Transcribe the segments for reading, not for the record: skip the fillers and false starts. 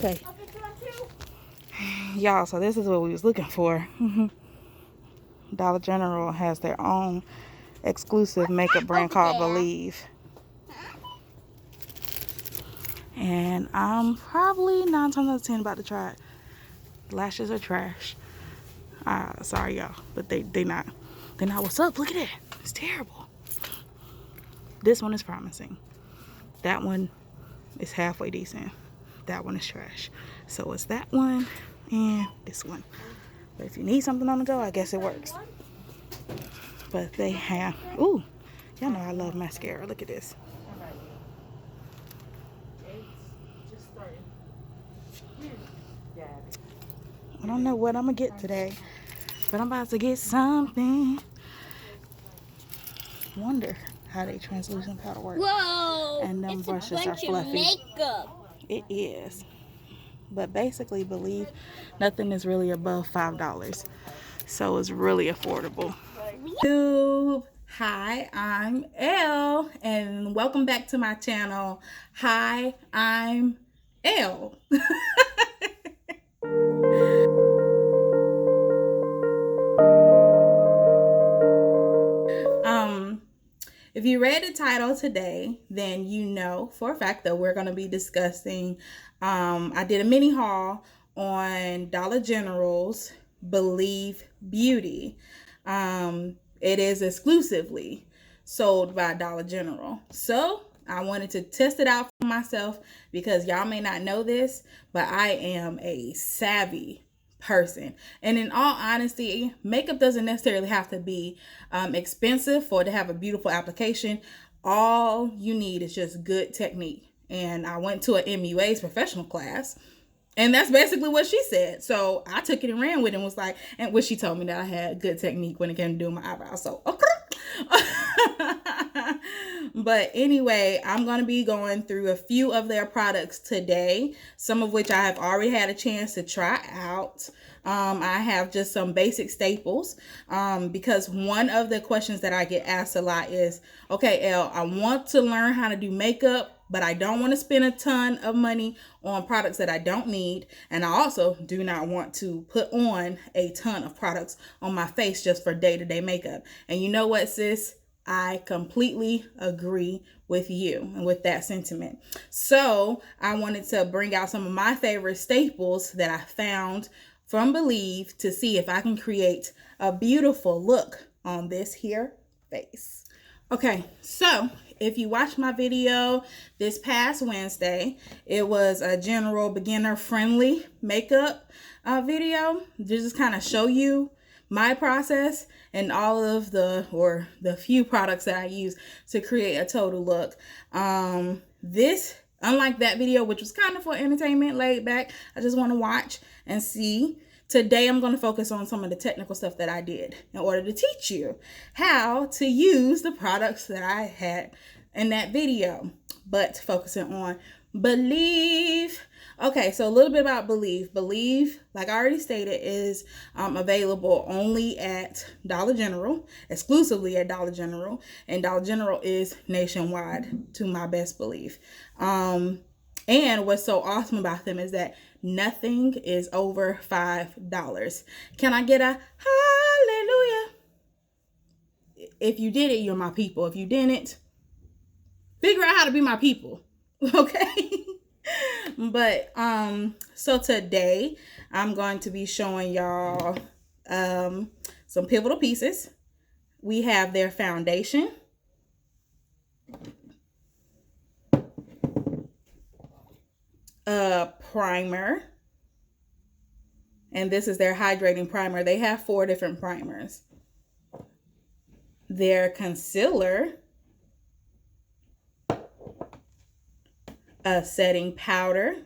Okay. Y'all, so this is what we was looking for. Dollar General has their own exclusive makeup brand called Believe. And I'm probably 9 times out of 10 about to try it. Lashes are trash. Sorry y'all, but they not. They're not what's up. Look at it. It's terrible. This one is promising. That one is halfway decent. That one is trash. So it's that one and this one. But if you need something on the go, I guess it works. But they have, ooh, y'all know I love mascara. Look at this. I don't know what I'm gonna get today, but I'm about to get something. Wonder how they translucent powder work. Whoa! And them brushes are fluffy. Makeup. It is. But basically, Believe nothing is really above $5. So it's really affordable. YouTube. Hi, I'm Elle, and welcome back to my channel. Hi, I'm Elle. If you read the title today, then you know for a fact that we're going to be discussing, I did a mini haul on Dollar General's Believe Beauty. It is exclusively sold by Dollar General. So I wanted to test it out for myself because y'all may not know this, but I am a savvy person. And in all honesty, makeup doesn't necessarily have to be expensive for it to have a beautiful application. All you need is just good technique. And I went to an MUA's professional class, and that's basically what she said. So I took it and ran with it and was like, and when she told me that I had good technique when it came to doing my eyebrows. So, okay. But anyway, I'm going to be going through a few of their products today, some of which I have already had a chance to try out. I have just some basic staples because one of the questions that I get asked a lot is, okay, Elle, I want to learn how to do makeup, but I don't want to spend a ton of money on products that I don't need. And I also do not want to put on a ton of products on my face just for day-to-day makeup. And you know what, sis? I completely agree with you and with that sentiment. So I wanted to bring out some of my favorite staples that I found from Believe to see if I can create a beautiful look on this here face. Okay, so if you watched my video this past Wednesday, it was a general beginner friendly makeup video. Just kind of show you my process and all of the few products that I use to create a total look. This, unlike that video, which was kind of for entertainment, laid back, I just want to watch and see. Today, I'm going to focus on some of the technical stuff that I did in order to teach you how to use the products that I had in that video, but focusing on Believe. Okay, so a little bit about Believe. Believe, like I already stated, is available only at Dollar General, exclusively at Dollar General, and Dollar General is nationwide to my best belief. And what's so awesome about them is that nothing is over $5. Can I get a hallelujah? If you did it, you're my people. If you didn't, figure out how to be my people. Okay? But so today I'm going to be showing y'all some pivotal pieces. We have their foundation, primer, and this is their hydrating primer. They have 4 different primers. Their concealer, a setting powder,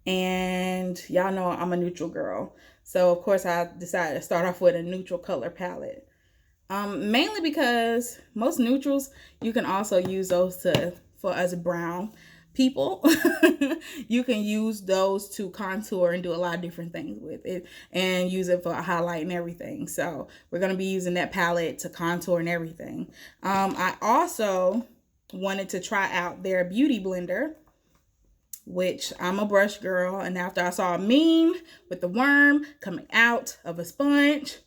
and y'all know I'm a neutral girl, so of course I decided to start off with a neutral color palette. Mainly because most neutrals, you can also use those for us brown people. You can use those to contour and do a lot of different things with it and use it for a highlight and everything. So we're going to be using that palette to contour and everything. I also wanted to try out their beauty blender, which I'm a brush girl. And after I saw a meme with the worm coming out of a sponge,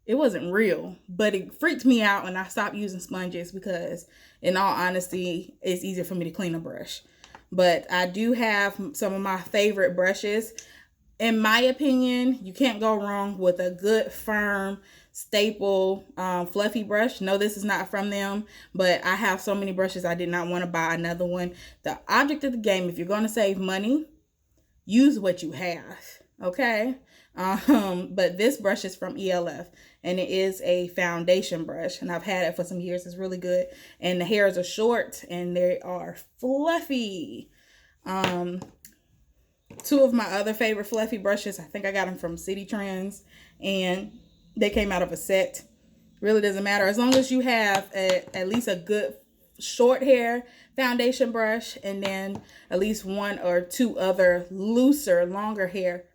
it wasn't real, but it freaked me out, and I stopped using sponges because, in all honesty, it's easier for me to clean a brush. But I do have some of my favorite brushes. In my opinion, you can't go wrong with a good, firm, staple, fluffy brush. No, this is not from them, but I have so many brushes I did not want to buy another one. The object of the game, if you're going to save money, use what you have, okay? But this brush is from ELF, and it is a foundation brush, and I've had it for some years. It's really good, and the hairs are short and they are fluffy. Two of my other favorite fluffy brushes, I think I got them from City Trends, and they came out of a set. Really doesn't matter as long as you have at least a good short hair foundation brush, and then at least one or two other looser, longer hair.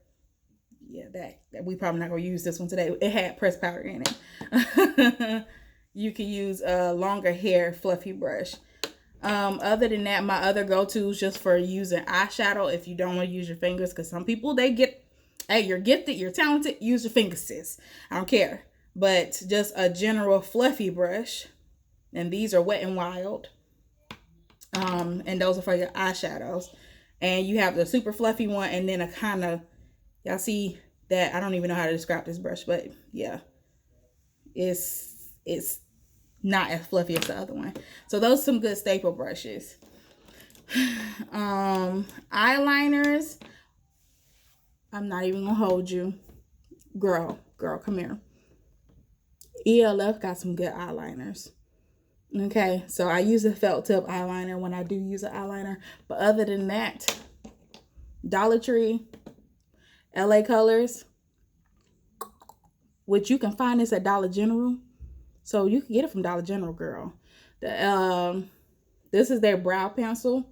Yeah, that we probably not gonna use this one today. It had pressed powder in it. You can use a longer hair fluffy brush. Other than that, my other go-tos just for using eyeshadow, if you don't want to use your fingers, because some people, they get, hey, you're gifted, you're talented, use your fingers, sis. I don't care. But just a general fluffy brush, and these are Wet n Wild. And those are for your eyeshadows. And you have the super fluffy one, and then a kind of, y'all see that, I don't even know how to describe this brush, but yeah, it's not as fluffy as the other one. So those are some good staple brushes. Eyeliners, I'm not even gonna hold you. Girl, come here. ELF got some good eyeliners. Okay, so I use a felt tip eyeliner when I do use an eyeliner. But other than that, Dollar Tree, LA Colors, which you can find this at Dollar General. So you can get it from Dollar General, girl. This is their brow pencil.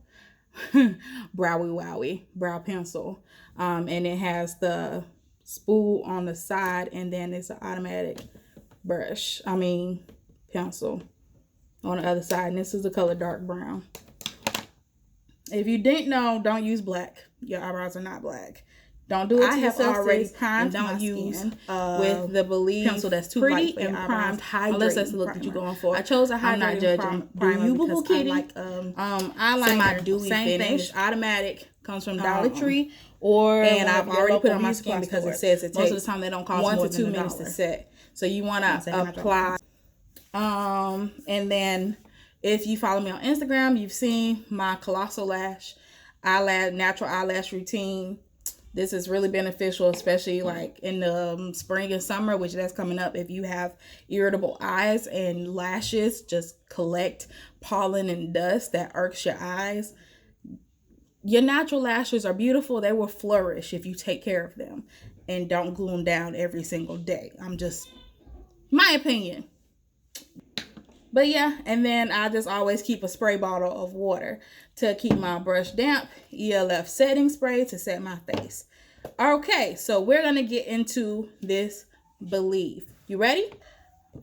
Browy wowie brow pencil. And it has the spool on the side, and then it's an automatic pencil on the other side. And this is the color dark brown. If you didn't know, don't use black. Your eyebrows are not black. Don't do it to yourself. I have already primed my skin with the Believe pencil that's too pretty and primed hydrating. Unless that's the look that you're going for. I chose a hydrating primer because I like eyeliner. Same thing. It's automatic. Comes from Dollar Tree. And I've already put on my skin because it says it takes, most of the time they don't cost 1 to 2 minutes to set. So you want to apply. And then if you follow me on Instagram, you've seen my Colossal Lash natural eyelash routine. This is really beneficial, especially like in the spring and summer, which that's coming up. If you have irritable eyes and lashes just collect pollen and dust that irks your eyes, your natural lashes are beautiful. They will flourish if you take care of them and don't glue them down every single day. My opinion. But yeah, and then I just always keep a spray bottle of water to keep my brush damp. ELF setting spray to set my face. Okay, so we're going to get into this Believe. You ready?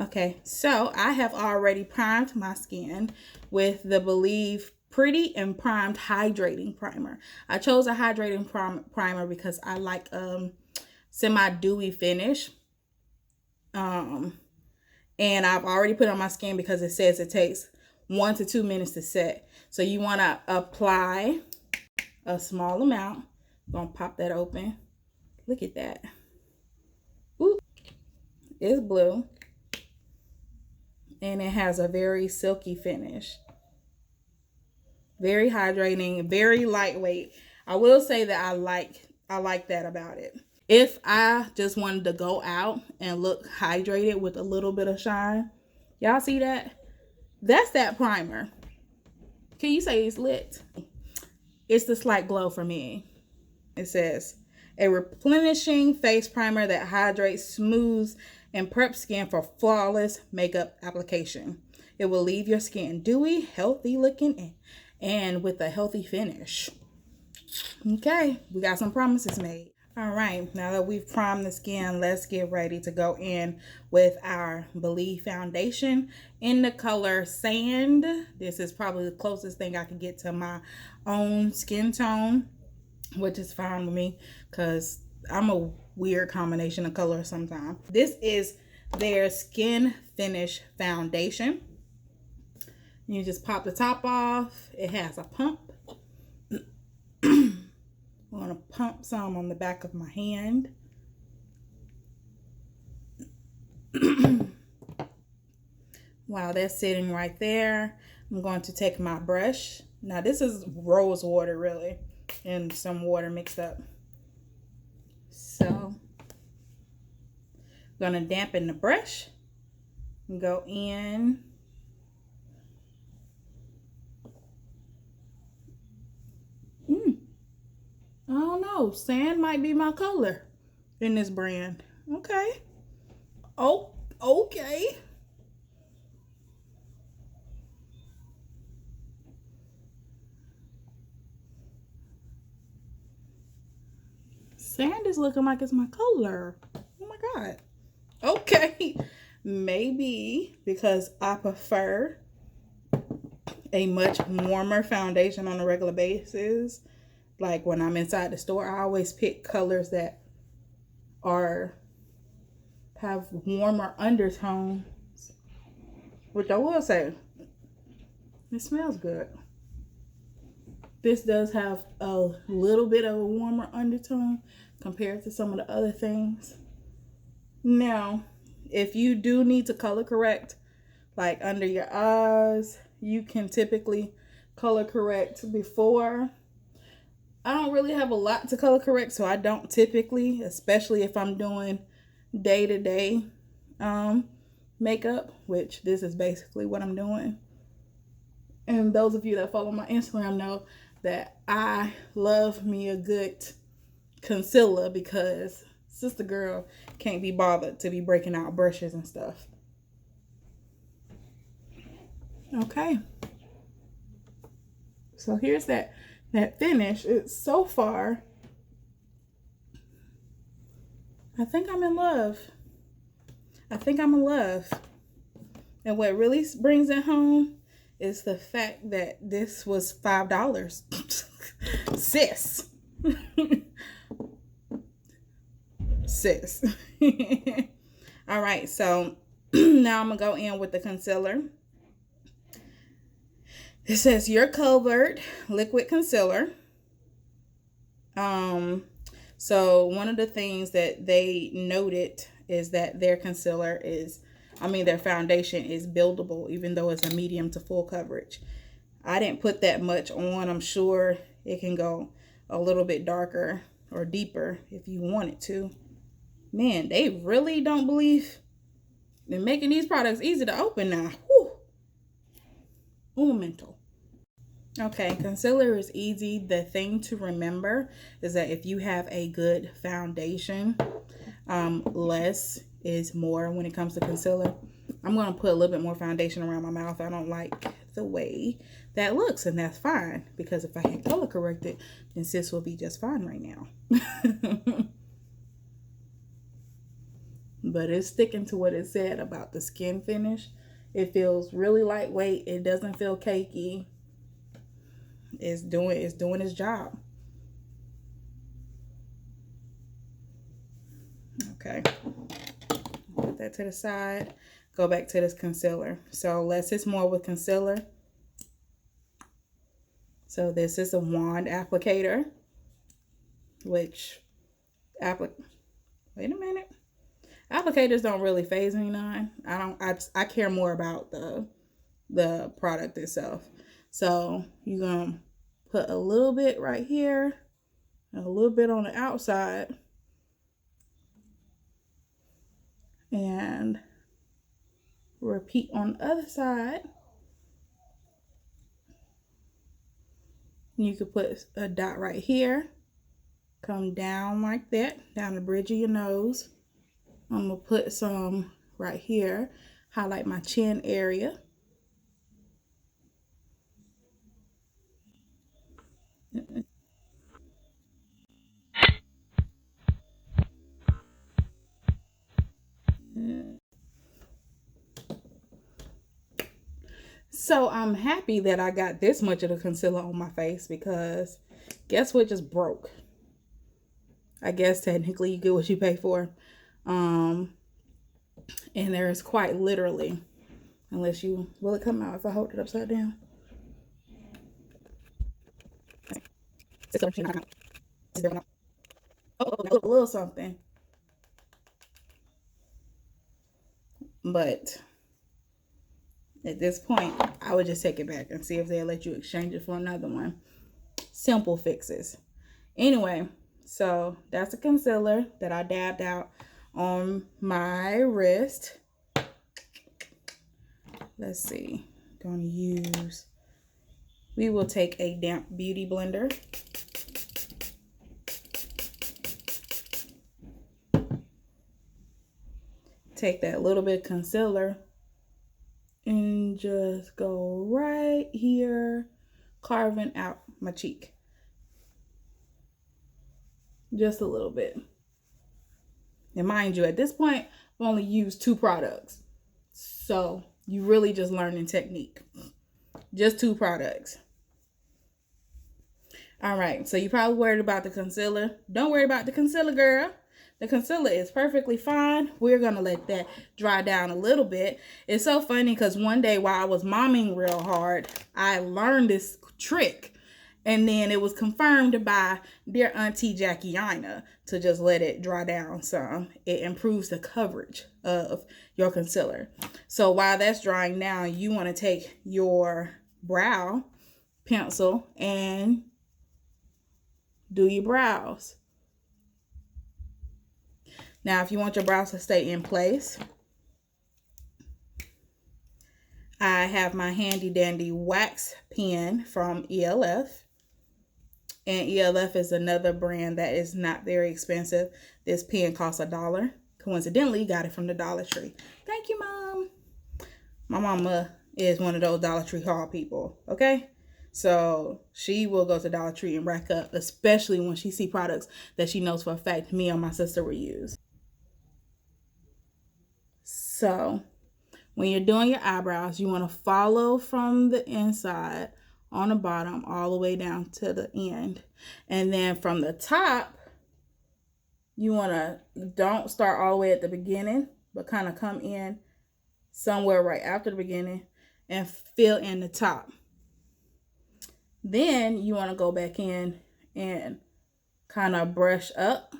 Okay, so I have already primed my skin with the Believe Pretty and Primed Hydrating Primer. I chose a hydrating primer because I like semi-dewy finish. And I've already put it on my skin because it says it takes 1 to 2 minutes to set. So you want to apply a small amount. I'm going to pop that open. Look at that. Ooh, it's blue. And it has a very silky finish. Very hydrating, very lightweight. I will say that I like that about it. If I just wanted to go out and look hydrated with a little bit of shine, y'all see that? That's that primer. Can you say it's lit? It's the slight glow for me. It says, a replenishing face primer that hydrates, smooths, and preps skin for flawless makeup application. It will leave your skin dewy, healthy looking, and with a healthy finish. Okay, we got some promises made. All right, now that we've primed the skin, let's get ready to go in with our Believe foundation in the color Sand. This is probably the closest thing I can get to my own skin tone, which is fine with me because I'm a weird combination of colors sometimes. This is their Skin Finish foundation. You just pop the top off. It has a pump. I'm going to pump some on the back of my hand. While that's sitting right there, I'm going to take my brush. Now this is rose water really, and some water mixed up. So I'm going to dampen the brush and go in. I don't know. Sand might be my color in this brand. Okay. Oh, okay. Sand is looking like it's my color. Oh my God. Okay. Maybe because I prefer a much warmer foundation on a regular basis. Like when I'm inside the store, I always pick colors that have warmer undertones. Which I will say, it smells good. This does have a little bit of a warmer undertone compared to some of the other things. Now, if you do need to color correct, like under your eyes, you can typically color correct before. I don't really have a lot to color correct, so I don't typically, especially if I'm doing day-to-day makeup, which this is basically what I'm doing. And those of you that follow my Instagram know that I love me a good concealer because sister girl can't be bothered to be breaking out brushes and stuff. Okay. So here's that finish. It's so far, I think I'm in love. I think I'm in love. And what really brings it home is the fact that this was $5. Sis. Sis. All right, so now I'm going to go in with the concealer. It says You're Covered Liquid Concealer. So one of the things that they noted is that their concealer their foundation is buildable, even though it's a medium to full coverage. I didn't put that much on. I'm sure it can go a little bit darker or deeper if you want it to. Man, they really don't believe in making these products easy to open now. Whew. Mental. Okay, concealer is easy. The thing to remember is that if you have a good foundation, less is more when it comes to concealer. I'm going to put a little bit more foundation around my mouth. I don't like the way that looks, and that's fine, because if I had color corrected, then sis will be just fine right now. But it's sticking to what it said about the skin finish. It feels really lightweight. It doesn't feel cakey. It's doing its job. Okay. Put that to the side. Go back to this concealer. So less is more with concealer. So this is a wand applicator, which wait a minute. Applicators don't really phase me none. I care more about the product itself. So you're gonna put a little bit right here, and a little bit on the outside, and repeat on the other side. You could put a dot right here, come down like that, down the bridge of your nose. I'm gonna put some right here, highlight my chin area. So I'm happy that I got this much of the concealer on my face, because guess what just broke? I guess technically you get what you pay for. And there's quite literally, unless you, will it come out if I hold it upside down? A little something. But at this point, I would just take it back and see if they'll let you exchange it for another one. Simple fixes. Anyway, so that's a concealer that I dabbed out on my wrist. Let's see. Gonna use, we will take a damp beauty blender. Take that little bit of concealer and just go right here, carving out my cheek. Just a little bit. And mind you, at this point, I've only used 2 products. So you really just learning technique. Just 2 products. All right, so you're probably worried about the concealer. Don't worry about the concealer, girl. The concealer is perfectly fine. We're going to let that dry down a little bit. It's so funny because one day while I was momming real hard, I learned this trick. And then it was confirmed by dear Auntie Jackiana to just let it dry down some. It improves the coverage of your concealer. So while that's drying down, you want to take your brow pencil and do your brows. Now, if you want your brows to stay in place, I have my handy dandy wax pen from ELF. And ELF is another brand that is not very expensive. This pen costs $1. Coincidentally, got it from the Dollar Tree. Thank you, Mom. My mama is one of those Dollar Tree haul people, okay? So she will go to Dollar Tree and rack up, especially when she see products that she knows for a fact me or my sister will use. So when you're doing your eyebrows, you want to follow from the inside on the bottom all the way down to the end. And then from the top, you want to, don't start all the way at the beginning, but kind of come in somewhere right after the beginning and fill in the top. Then you want to go back in and kind of brush up,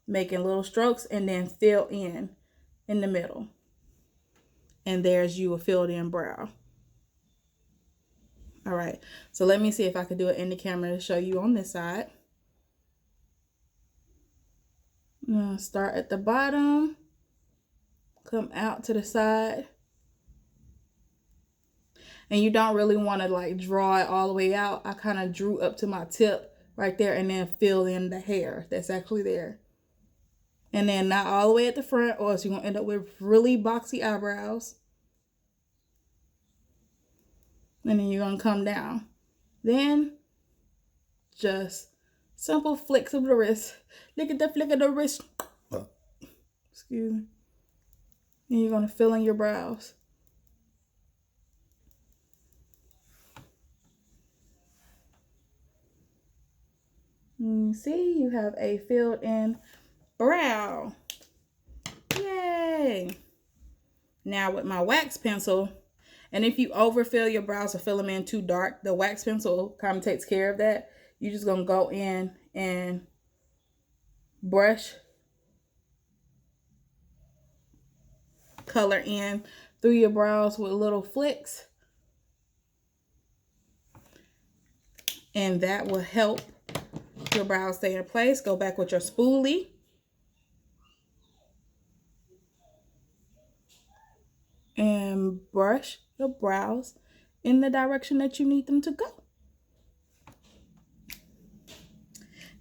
making little strokes, and then fill in the middle. And there's you a filled in brow. All right, so let me see if I can do it in the camera to show you on this side. Now start at the bottom, come out to the side. And you don't really want to like draw it all the way out. I kind of drew up to my tip right there and then fill in the hair that's actually there. And then not all the way at the front, or else you're going to end up with really boxy eyebrows. And then you're going to come down. Then just simple flicks of the wrist. Look at the flick of the wrist. Excuse me. And you're going to fill in your brows. You see, you have a filled in brow. Yay! Now with my wax pencil, and if you overfill your brows or fill them in too dark, the wax pencil kind of takes care of that. You're just going to go in and brush, color in through your brows with little flicks. And that will help your brows stay in place. Go back with your spoolie. And brush your brows in the direction that you need them to go.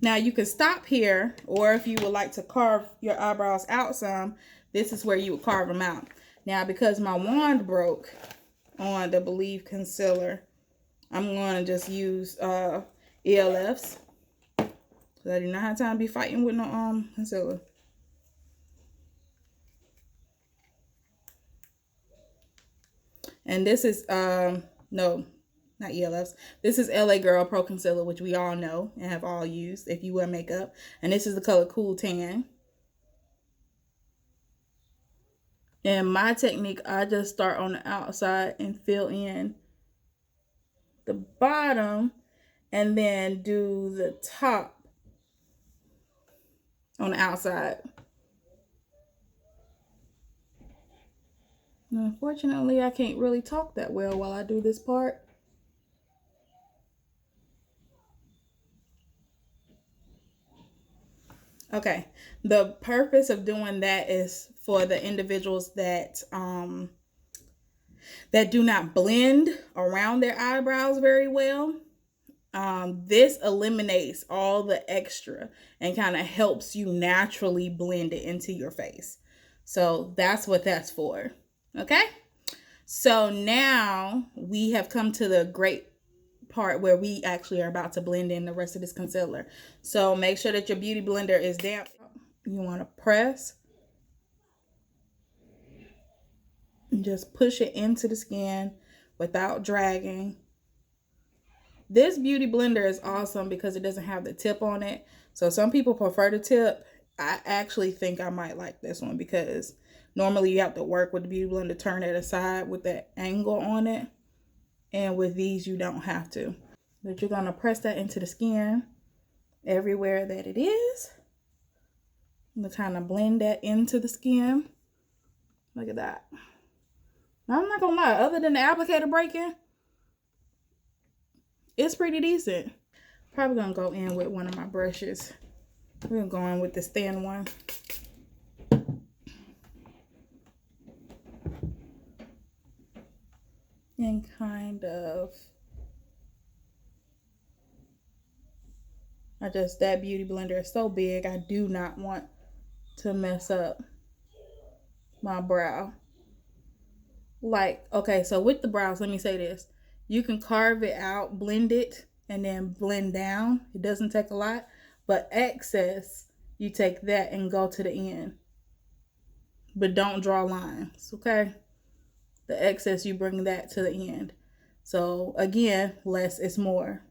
Now you can stop here, or if you would like to carve your eyebrows out some, this is where you would carve them out. Now because my wand broke on the Believe concealer, I'm going to just use ELFs. So I do not have time to be fighting with no concealer. And this is, no, not ELFs. This is LA Girl Pro Concealer, which we all know and have all used if you wear makeup. And this is the color Cool Tan. And my technique, I just start on the outside and fill in the bottom and then do the top on the outside. Unfortunately, I can't really talk that well while I do this part. Okay, the purpose of doing that is for the individuals that that do not blend around their eyebrows very well. This eliminates all the extra and kind of helps you naturally blend it into your face. So that's what that's for. Okay, so now we have come to the great part where we actually are about to blend in the rest of this concealer. So make sure that your beauty blender is damp. You want to press and just push it into the skin without dragging. This beauty blender is awesome because it doesn't have the tip on it. So some people prefer the tip. I actually think I might like this one because normally you have to work with the beauty blender, turn it aside with that angle on it. And with these, you don't have to. But you're going to press that into the skin everywhere that it is. I'm going to kind of blend that into the skin. Look at that. Now, I'm not going to lie, other than the applicator breaking, it's pretty decent. Probably going to go in with one of my brushes. We're going to go in with this thin one. And kind of, that beauty blender is so big, I do not want to mess up my brow. Like, okay, so with the brows, let me say this. You can carve it out, blend it, and then blend down. It doesn't take a lot. But excess, you take that and go to the end. But don't draw lines, okay? The excess, you bring that to the end. So again, less is more.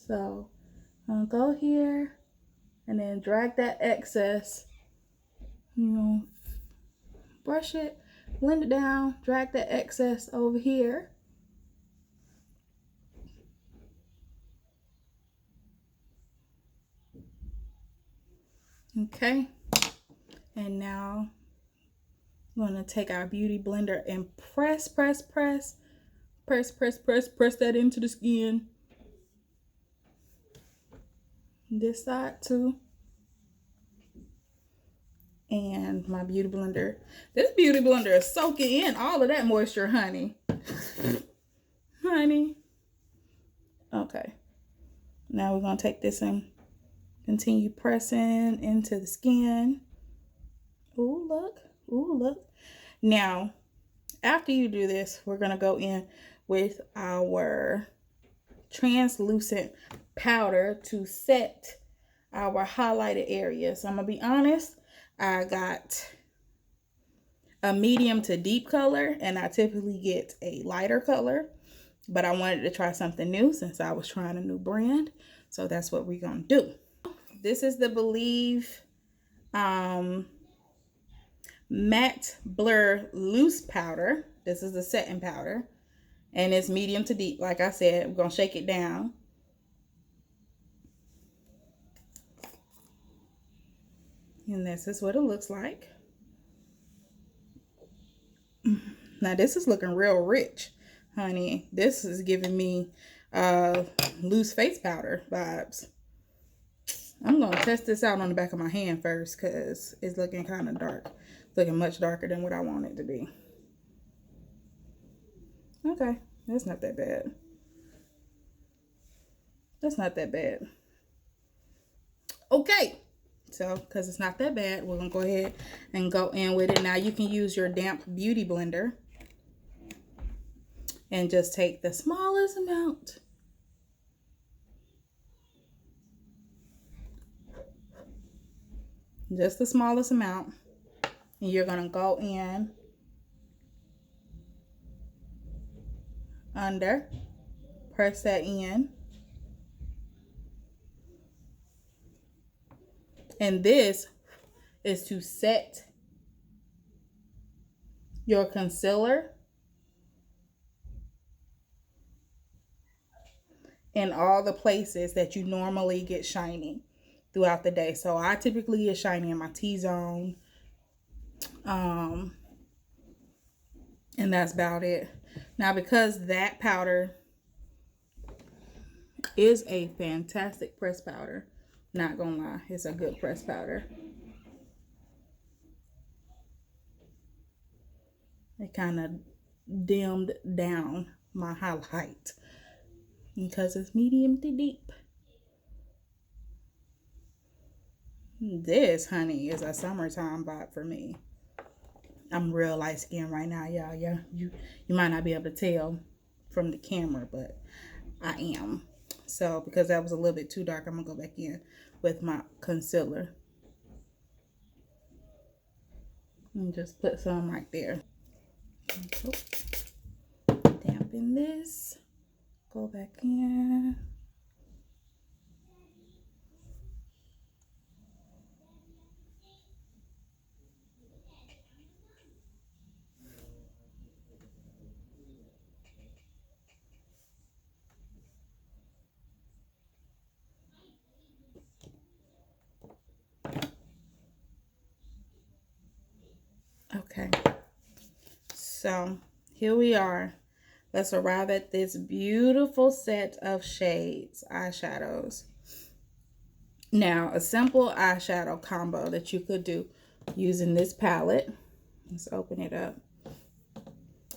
So I'm gonna go here and then drag that excess, brush it, blend it down, drag that excess over here. Okay, and now I'm gonna take our beauty blender and press that into the skin. This side too. And my beauty blender. This beauty blender is soaking in all of that moisture, honey. Honey. Okay. Now we're going to take this and continue pressing into the skin. Ooh, look. Ooh, look. Now, after you do this, we're going to go in with our translucent powder to set our highlighted areas. So I'm going to be honest. I got a medium to deep color, and I typically get a lighter color, but I wanted to try something new since I was trying a new brand. So that's what we're going to do. This is the Believe Matte Blur Loose Powder. This is the setting powder, and it's medium to deep. Like I said, we're going to shake it down. And this is what it looks like. Now this is looking real rich, honey. This is giving me loose face powder vibes. I'm going to test this out on the back of my hand first because it's looking kind of dark. It's looking much darker than what I want it to be. Okay, that's not that bad. That's not that bad. Okay. So, because it's not that bad, we're going to go ahead and go in with it. Now, you can use your damp beauty blender and just take the smallest amount. just the smallest amount. And you're going to go in under, press that in. And this is to set your concealer in all the places that you normally get shiny throughout the day. So I typically get shiny in my T-zone. And that's about it. Now, because that powder is a fantastic press powder, not gonna lie, it's a good press powder. It kind of dimmed down my highlight because it's medium to deep. This, honey, is a summertime vibe for me. I'm real light skinned right now, y'all. Yeah, you might not be able to tell from the camera, but I am. So because that was a little bit too dark, I'm gonna go back in with my concealer and just put some right there. So, dampen this. Go back in. Okay, so here we are. Let's arrive at this beautiful set of shades, eyeshadows. Now, a simple eyeshadow combo that you could do using this palette, let's open it up,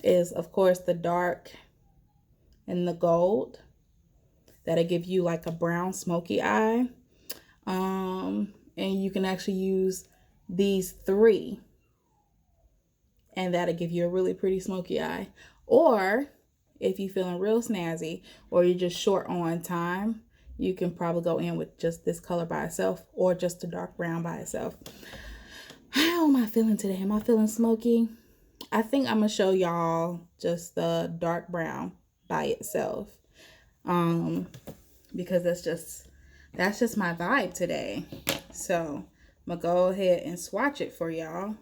is of course the dark and the gold. That'll give you like a brown smoky eye. And you can actually use these three, and that'll give you a really pretty smoky eye. Or if you're feeling real snazzy or you're just short on time, you can probably go in with just this color by itself or just the dark brown by itself. How am I feeling today? Am I feeling smoky? I think I'm gonna show y'all just the dark brown by itself. Because that's just my vibe today. So I'm gonna go ahead and swatch it for y'all.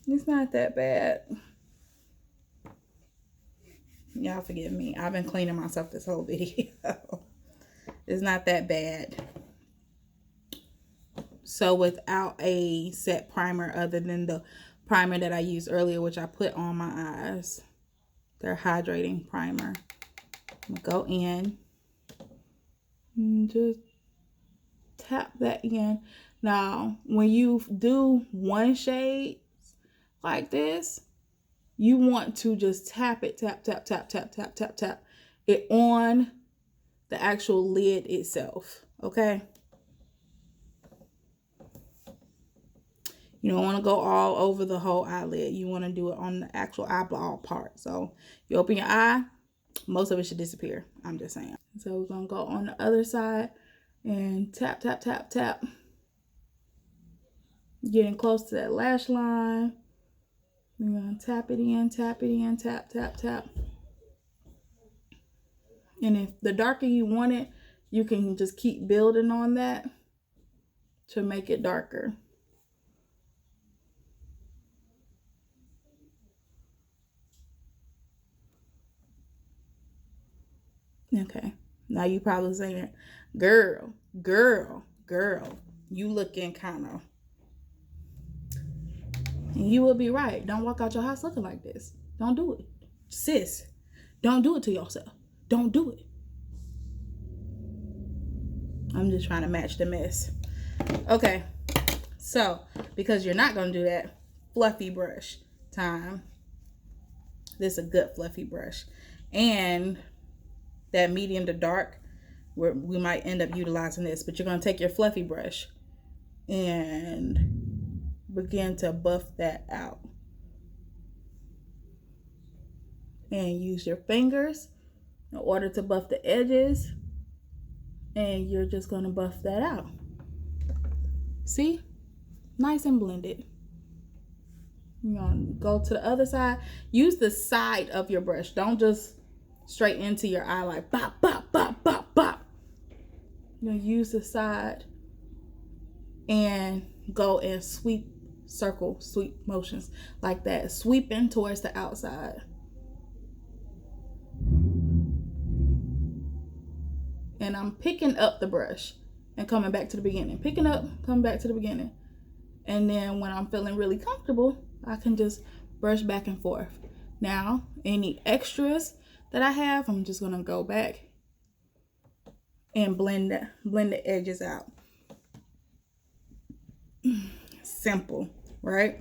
It's not that bad. Y'all forgive me. I've been cleaning myself this whole video. It's not that bad. So without a set primer other than the primer that I used earlier, which I put on my eyes, their hydrating primer, I'm gonna go in and just tap that in. Now, when you do one shade like this, you want to just tap it, tap, tap, tap, tap, tap, tap, tap it on the actual lid itself, okay? You don't want to go all over the whole eyelid. You want to do it on the actual eyeball part. So you open your eye, most of it should disappear. I'm just saying. So we're going to go on the other side and tap, tap, tap, tap. Getting close to that lash line. We're going to tap it in, tap it in, tap, tap, tap. And if the darker you want it, you can just keep building on that to make it darker. Okay, now you probably saying, girl, you looking kind of, and you will be right. Don't walk out your house looking like this. Don't do it. Sis, don't do it to yourself. Don't do it. I'm just trying to match the mess. Okay, so because you're not going to do that, fluffy brush time. This is a good fluffy brush. And that medium to dark, where we might end up utilizing this, but you're going to take your fluffy brush and begin to buff that out. And use your fingers in order to buff the edges And you're just gonna buff that out. See? Nice and blended. You're gonna go to the other side. Use the side of your brush. Don't just straight into your eye like bop, bop, bop, bop, bop. You're gonna use the side and go and sweep, circle, sweep motions like that. Sweeping towards the outside. And I'm picking up the brush and coming back to the beginning. Picking up, coming back to the beginning. And then when I'm feeling really comfortable, I can just brush back and forth. Now, any extras that I have, I'm just gonna go back and blend the edges out. Simple, right?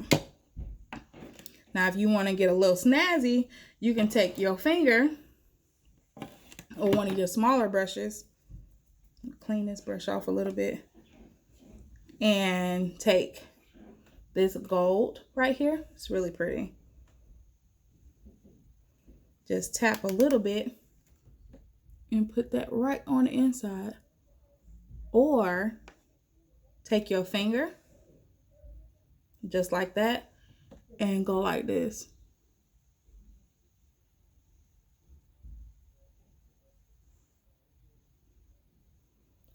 Now, if you wanna get a little snazzy, you can take your finger or one of your smaller brushes, clean this brush off a little bit, and take this gold right here. It's really pretty. Just tap a little bit and put that right on the inside. Or take your finger, just like that, and go like this.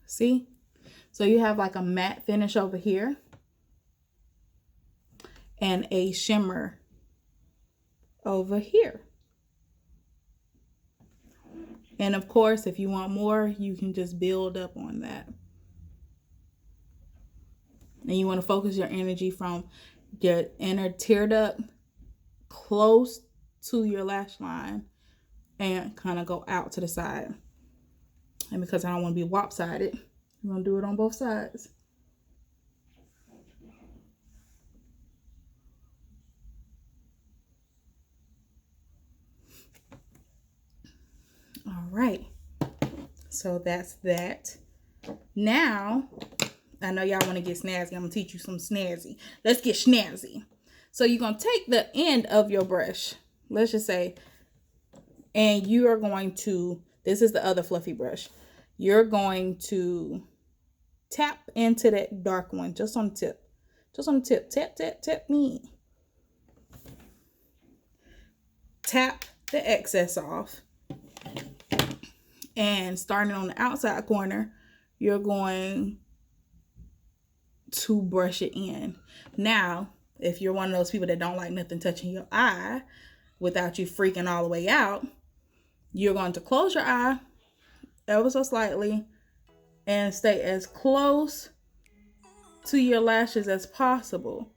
See? So you have like a matte finish over here and a shimmer over here. And of course, if you want more, you can just build up on that. And you want to focus your energy from your inner tear duct close to your lash line and kind of go out to the side. And because I don't want to be lopsided, I'm going to do it on both sides. All right. So that's that. Now, I know y'all want to get snazzy. I'm going to teach you some snazzy. Let's get snazzy. So you're going to take the end of your brush, let's just say, and you are going to, this is the other fluffy brush. You're going to tap into that dark one just on the tip. Just on the tip. Tap, tap, tap me. Tap the excess off. And starting on the outside corner, you're going to brush it in. Now, if you're one of those people that don't like nothing touching your eye without you freaking all the way out, you're going to close your eye ever so slightly and stay as close to your lashes as possible.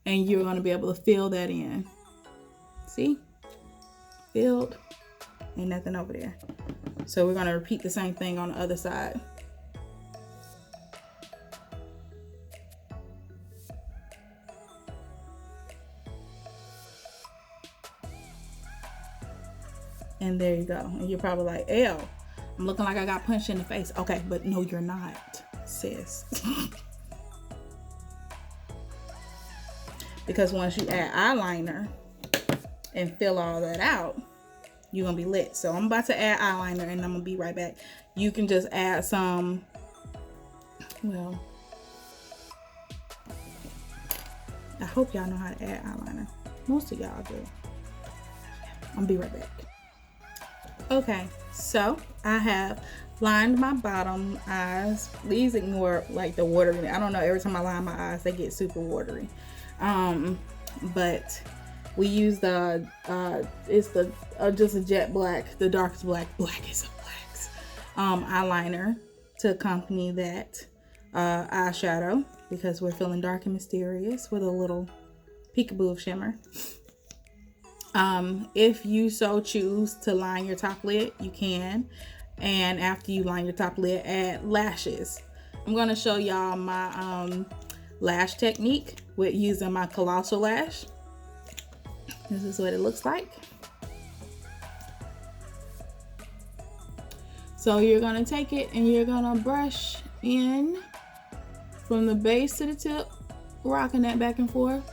And you're going to be able to fill that in. See? Filled. Ain't nothing over there. So we're going to repeat the same thing on the other side. And there you go. And you're probably like, ew, I'm looking like I got punched in the face. Okay, but no, you're not, sis. Because once you add eyeliner and fill all that out, you're going to be lit. So I'm about to add eyeliner and I'm going to be right back. You can just add some, well, I hope y'all know how to add eyeliner. Most of y'all do. I'll be right back. Okay, so I have lined my bottom eyes. Please ignore like the watering. I don't know, every time I line my eyes, they get super watery. But we use the it's the just a jet black, the darkest blackest of blacks eyeliner to accompany that eyeshadow, because we're feeling dark and mysterious with a little peekaboo of shimmer. If you so choose to line your top lid, you can. And after you line your top lid, add lashes. I'm going to show y'all my lash technique with using my colossal lash. This is what it looks like. So you're going to take it and you're going to brush in from the base to the tip, rocking that back and forth.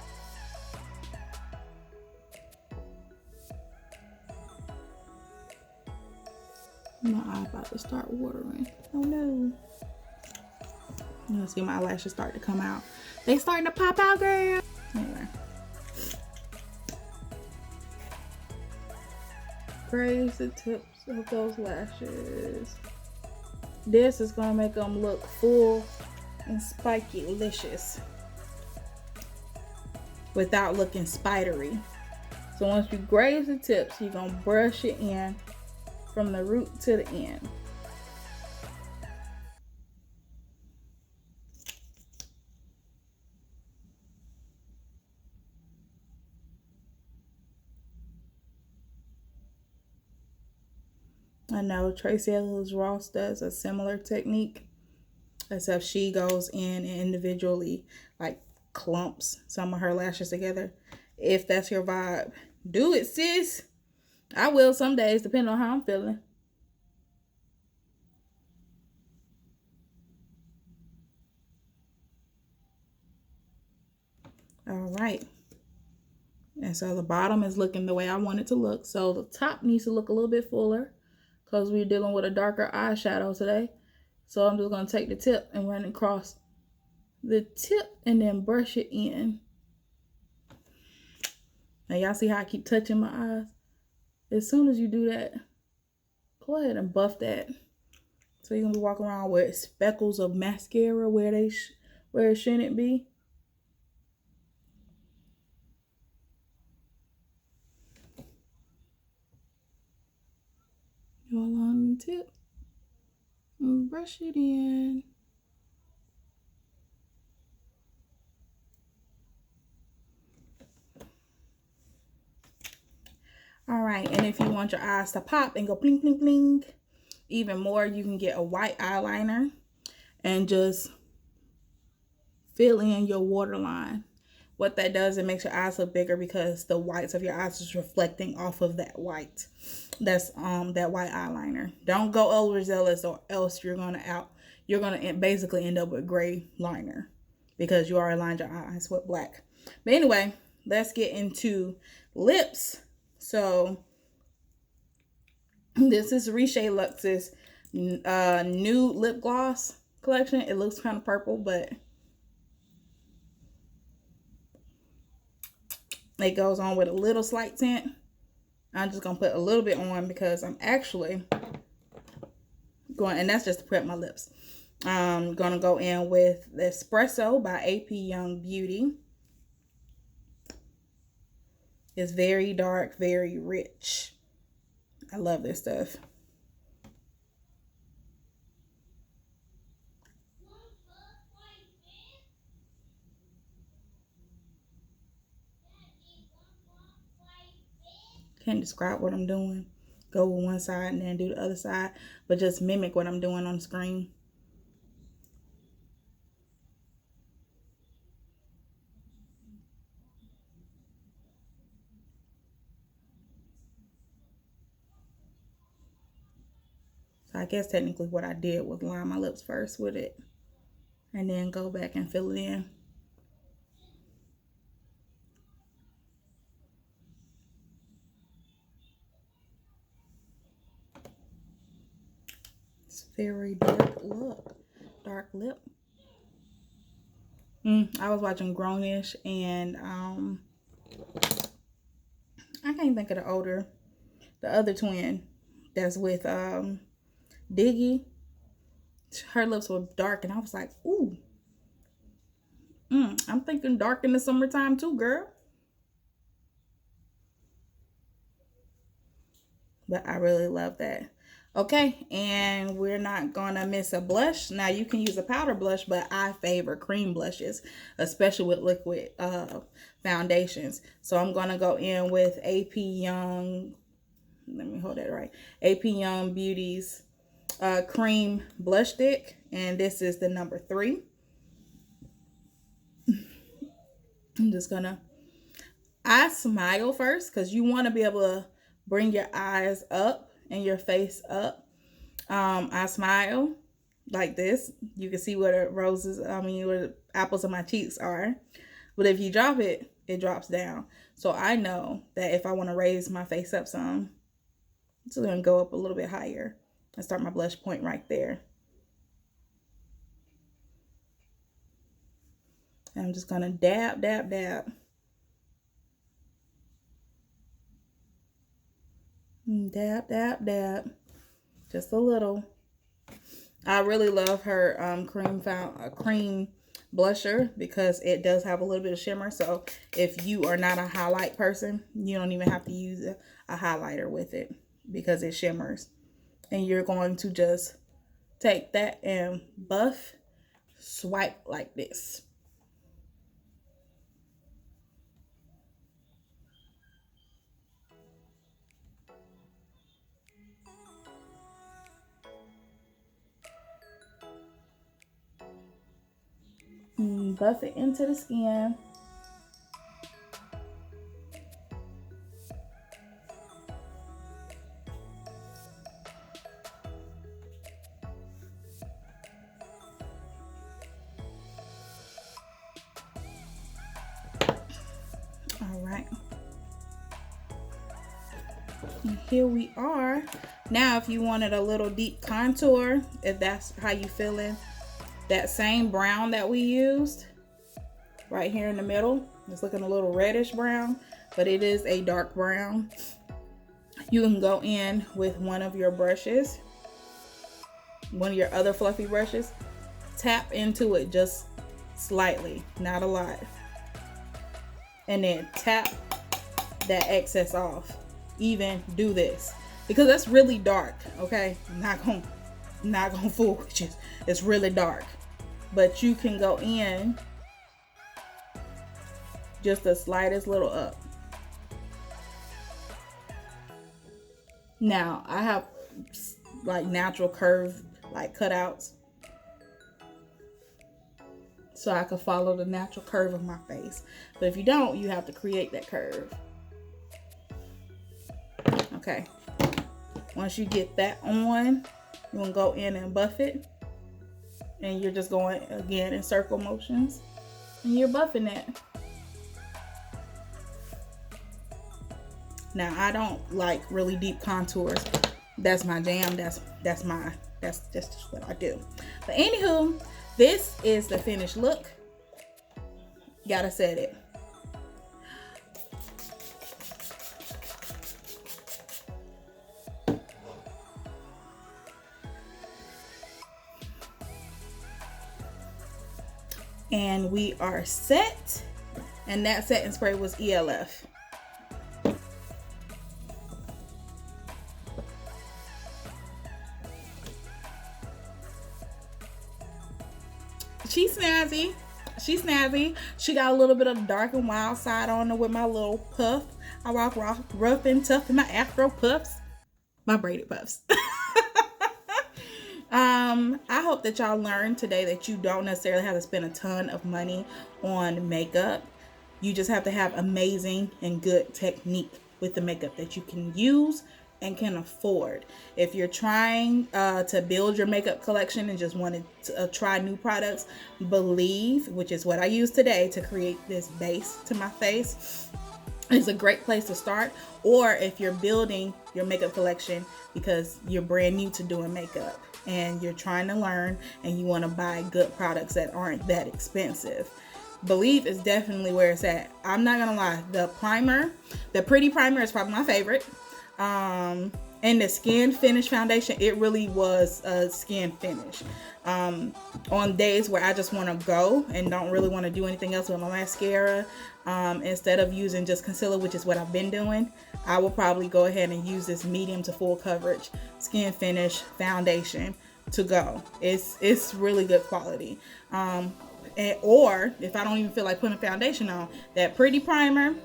My eye about to start watering. Oh no. You'll see my eyelashes start to come out. They starting to pop out, girl. Anyway. Graze the tips of those lashes. This is gonna make them look full and spiky-licious without looking spidery. So once you graze the tips, you're gonna brush it in from the root to the end. I know Tracy Ellis Ross does a similar technique, except she goes in and individually like clumps some of her lashes together. If that's your vibe, do it, sis. I will some days, depending on how I'm feeling. All right. And so the bottom is looking the way I want it to look. So the top needs to look a little bit fuller because we're dealing with a darker eyeshadow today. So I'm just going to take the tip and run across the tip and then brush it in. Now y'all see how I keep touching my eyes? As soon as you do that, go ahead and buff that. So you're going to be walking around with speckles of mascara where it shouldn't be. Go along the tip and brush it in. All right, and if you want your eyes to pop and go bling, bling, bling, even more, you can get a white eyeliner and just fill in your waterline. What that does, it makes your eyes look bigger because the whites of your eyes is reflecting off of that white. That's that white eyeliner. Don't go overzealous or else you're gonna basically end up with gray liner because you already lined your eyes with black. But anyway, let's get into lips. So this is Riche Lux's nude lip gloss collection. It looks kind of purple, but it goes on with a little slight tint. I'm just gonna put a little bit on because I'm actually going, and that's just to prep my lips. I'm gonna go in with the Espresso by AP Young Beauty. It's very dark, very rich. I love this stuff. Can't describe what I'm doing. Go with one side and then do the other side, but just mimic what I'm doing on the screen. So I guess technically what I did was line my lips first with it and then go back and fill it in. It's very dark look. Dark lip. I was watching Grownish and I can't think of the other twin that's with Diggy. Her lips were dark and I was like, ooh. I'm thinking dark in the summertime too, girl. But I really love that. Okay, and we're not gonna miss a blush. Now you can use a powder blush, but I favor cream blushes, especially with liquid foundations. So I'm gonna go in with AP Young, let me hold that right, AP Young Beauty's cream blush stick, and this is the number 3. I'm just gonna, I smile first because you want to be able to bring your eyes up and your face up. I smile like this. You can see where the where the apples of my cheeks are. But if you drop it, it drops down. So I know that if I want to raise my face up some, it's going to go up a little bit higher. and start my blush point right there. And I'm just going to dab, dab, dab. Dab, dab, dab. Just a little. I really love her cream blusher because it does have a little bit of shimmer. So if you are not a highlight person, you don't even have to use a highlighter with it because it shimmers. And you're going to just take that and buff, swipe like this. Buff it into the skin. All right. And here we are. Now, if you wanted a little deep contour, if that's how you feeling, that same brown that we used right here in the middle, it's looking a little reddish brown, but it is a dark brown. You can go in with one of your brushes, one of your other fluffy brushes, tap into it just slightly, not a lot, and then tap that excess off. Even do this because that's really dark. Okay, I'm not gonna fool with you. It's really dark, but you can go in just the slightest little up. Now I have like natural curve like cutouts, so I can follow the natural curve of my face. But if you don't, you have to create that curve. Okay, once you get that on, you're gonna go in and buff it, and you're just going again in circle motions, and you're buffing it. Now I don't like really deep contours. That's my jam. That's just what I do. But anywho, this is the finished look. Gotta set it. And we are set. And that setting spray was ELF. She's snazzy. She's snazzy. She got a little bit of dark and wild side on her with my little puff. I walk rough and tough in my afro puffs. My braided puffs. I hope that y'all learned today that you don't necessarily have to spend a ton of money on makeup. You just have to have amazing and good technique with the makeup that you can use and can afford. If you're trying to build your makeup collection and just wanted to try new products, Believe, which is what I use today to create this base to my face, is a great place to start. Or if you're building your makeup collection because you're brand new to doing makeup and you're trying to learn and you want to buy good products that aren't that expensive, Believe is definitely where it's at. I'm not gonna lie, the primer, the Pretty Primer is probably my favorite. And the Skin Finish foundation, it really was a skin finish. On days where I just want to go and don't really want to do anything else with my mascara, instead of using just concealer, which is what I've been doing, I will probably go ahead and use this medium to full coverage Skin Finish foundation to go. It's really good quality. Or if I don't even feel like putting foundation on, that Pretty Primer,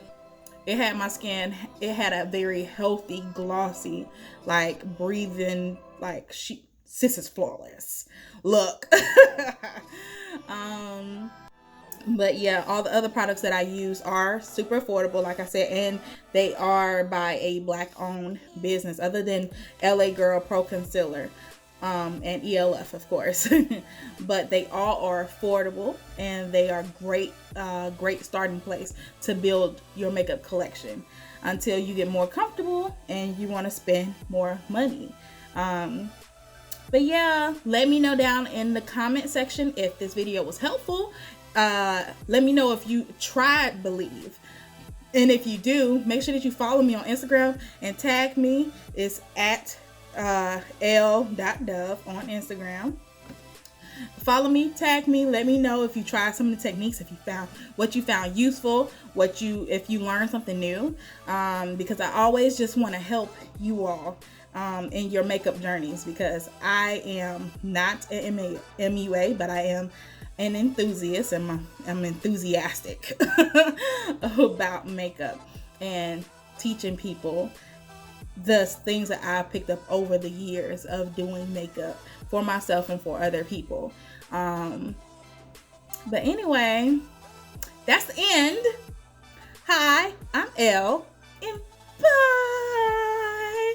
it had my skin, it had a very healthy, glossy, like breathing, like sis is flawless look. But yeah, all the other products that I use are super affordable, like I said, and they are by a Black owned business other than LA Girl Pro Concealer. And ELF, of course. But they all are affordable and they are great starting place to build your makeup collection until you get more comfortable and you want to spend more money. But yeah, let me know down in the comment section if this video was helpful. Let me know if you tried Believe. And if you do, make sure that you follow me on Instagram and tag me. It's at l.dove on Instagram. Follow me, tag me, let me know if you tried some of the techniques, if you found what you found useful, if you learned something new, because I always just want to help you all in your makeup journeys, because I am not an MUA, but I am an enthusiast, and I'm enthusiastic about makeup and teaching people the things that I picked up over the years of doing makeup for myself and for other people. But anyway, that's the end. Hi, I'm Elle, and bye.